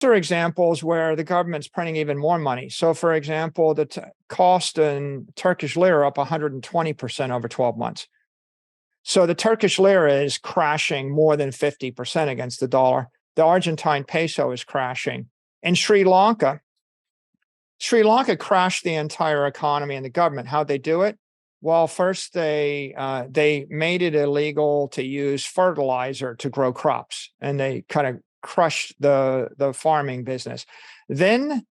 are examples where the government's printing even more money. So, for example, the cost in Turkish lira up 120% over 12 months. So the Turkish lira is crashing more than 50% against the dollar. The Argentine peso is crashing. In Sri Lanka crashed the entire economy and the government. How'd they do it? Well, first they made it illegal to use fertilizer to grow crops, and they kind of crushed the farming business. Then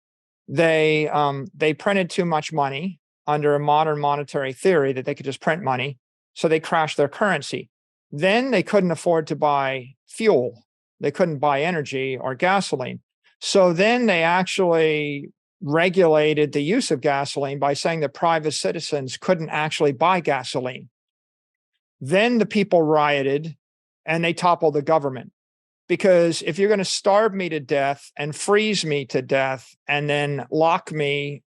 they printed too much money under a modern monetary theory that they could just print money. So they crashed their currency. Then they couldn't afford to buy fuel. They couldn't buy energy or gasoline. So then they actually regulated the use of gasoline by saying that private citizens couldn't actually buy gasoline. Then the people rioted and they toppled the government. Because if you're going to starve me to death and freeze me to death and then lock me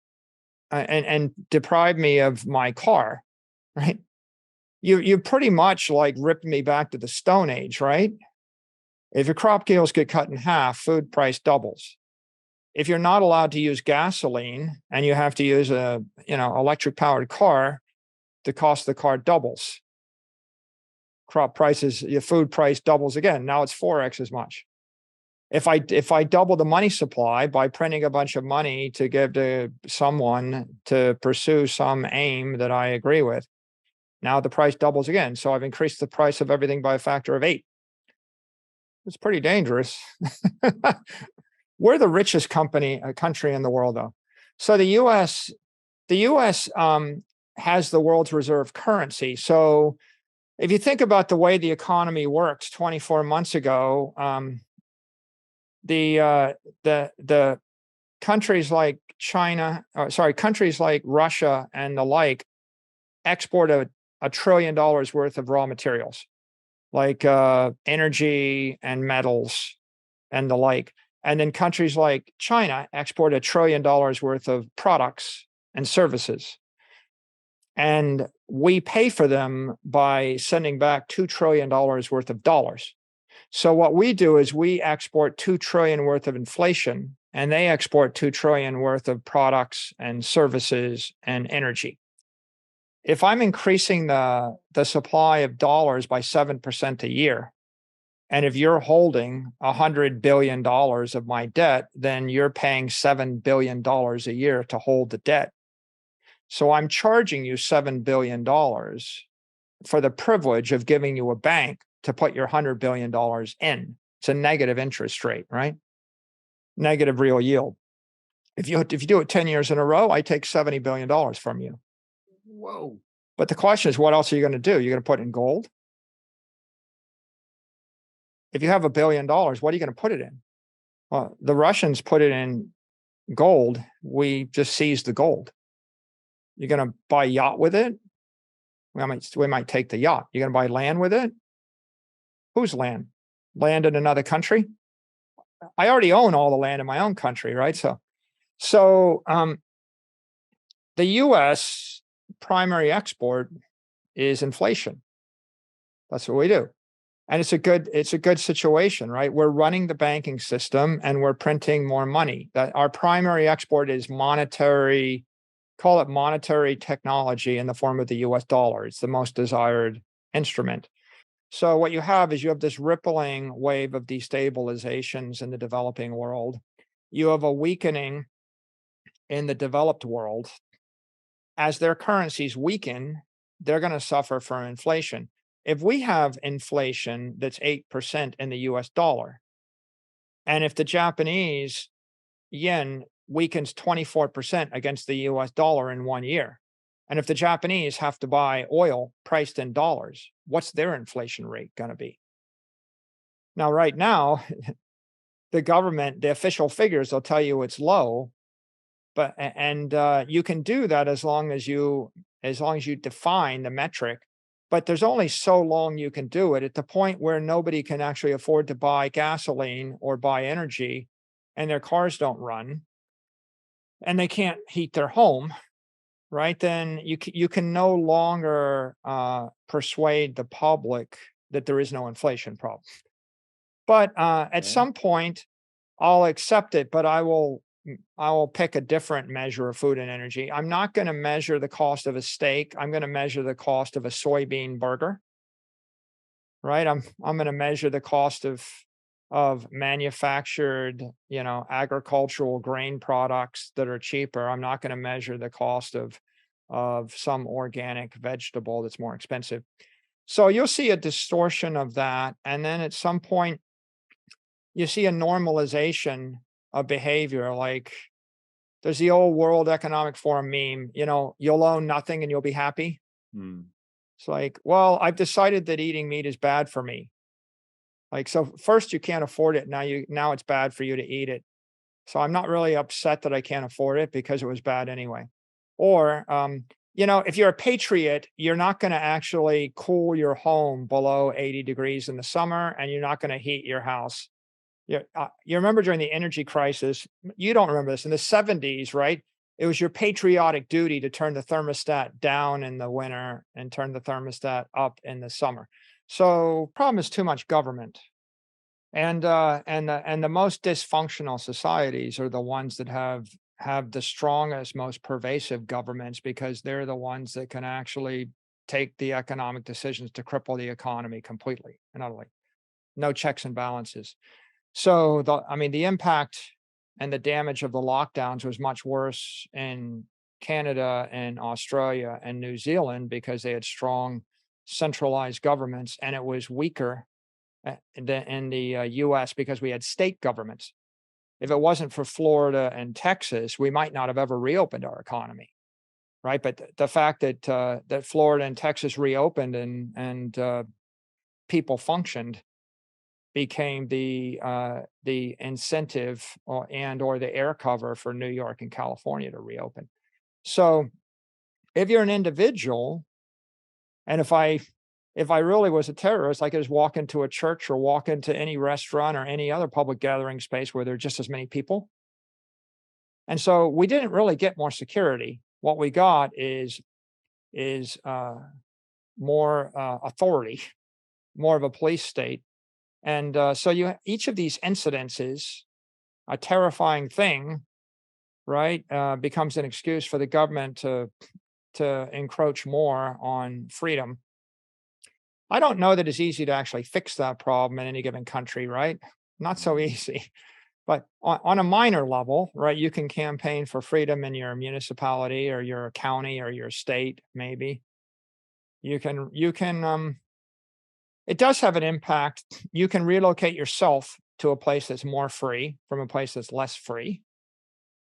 and deprive me of my car, right? You pretty much like ripped me back to the Stone Age, right? If your crop yields get cut in half, food price doubles. If you're not allowed to use gasoline and you have to use a electric powered car, the cost of the car doubles. Crop prices, your food price doubles again. Now it's 4x as much. If I double the money supply by printing a bunch of money to give to someone to pursue some aim that I agree with, now the price doubles again. So I've increased the price of everything by a factor of 8. It's pretty dangerous. We're the richest country in the world, though. So the U.S. Has the world's reserve currency. So if you think about the way the economy worked 24 months ago, the countries like countries like Russia and the like export $1 trillion worth of raw materials, like energy and metals and the like. And then countries like China export $1 trillion worth of products and services. And we pay for them by sending back $2 trillion worth of dollars. So what we do is we export $2 trillion worth of inflation, and they export $2 trillion worth of products and services and energy. If I'm increasing the supply of dollars by 7% a year, and if you're holding $100 billion of my debt, then you're paying $7 billion a year to hold the debt. So I'm charging you $7 billion for the privilege of giving you a bank to put your $100 billion in. It's a negative interest rate, right? Negative real yield. If you do it 10 years in a row, I take $70 billion from you. Whoa. But the question is, what else are you going to do? You're going to put it in gold? If you have $1 billion, what are you going to put it in? Well, the Russians put it in gold. We just seized the gold. You're going to buy a yacht with it? We might take the yacht. You're going to buy land with it? Whose land? Land in another country? I already own all the land in my own country, right? So the U.S. primary export is inflation. That's what we do. And it's a good situation, right? We're running the banking system and we're printing more money. That our primary export is monetary, call it monetary technology in the form of the US dollar. It's the most desired instrument. So what you have is this rippling wave of destabilizations in the developing world. You have a weakening in the developed world. As their currencies weaken, they're going to suffer from inflation. If we have inflation that's 8% in the US dollar, and if the Japanese yen weakens 24% against the US dollar in 1 year, and if the Japanese have to buy oil priced in dollars, what's their inflation rate going to be? Now, right now, the government, the official figures, they'll tell you it's low, but you can do that as long as you define the metric. But there's only so long you can do it at the point where nobody can actually afford to buy gasoline or buy energy, and their cars don't run, and they can't heat their home, right? Then you can no longer persuade the public that there is no inflation problem. But at some point, I'll accept it, but I will pick a different measure of food and energy. I'm not going to measure the cost of a steak. I'm going to measure the cost of a soybean burger, right? I'm going to measure the cost of manufactured, agricultural grain products that are cheaper. I'm not going to measure the cost of some organic vegetable that's more expensive. So you'll see a distortion of that, and then at some point you see a normalization of behavior. Like there's the old World Economic Forum meme, you'll own nothing and you'll be happy. Mm. It's like, well, I've decided that eating meat is bad for me. Like, so first you can't afford it. Now it's bad for you to eat it. So I'm not really upset that I can't afford it because it was bad anyway. Or, if you're a patriot, you're not going to actually cool your home below 80 degrees in the summer, and you're not going to heat your house. You remember during the energy crisis, you don't remember this, in the 70s, right? It was your patriotic duty to turn the thermostat down in the winter and turn the thermostat up in the summer. So problem is too much government. And the most dysfunctional societies are the ones that have the strongest, most pervasive governments, because they're the ones that can actually take the economic decisions to cripple the economy completely and utterly. No checks and balances. So the impact and the damage of the lockdowns was much worse in Canada and Australia and New Zealand because they had strong centralized governments, and it was weaker in the US because we had state governments. If it wasn't for Florida and Texas, we might not have ever reopened our economy, right? But the fact that Florida and Texas reopened and people functioned became the incentive or the air cover for New York and California to reopen. So if you're an individual, and if I really was a terrorist, I could just walk into a church or walk into any restaurant or any other public gathering space where there are just as many people. And so we didn't really get more security. What we got is more authority, more of a police state. And so each of these incidences, a terrifying thing, right, becomes an excuse for the government to encroach more on freedom. I don't know that it's easy to actually fix that problem in any given country, right? Not so easy. But on a minor level, right, you can campaign for freedom in your municipality or your county or your state, maybe. It does have an impact. You can relocate yourself to a place that's more free from a place that's less free.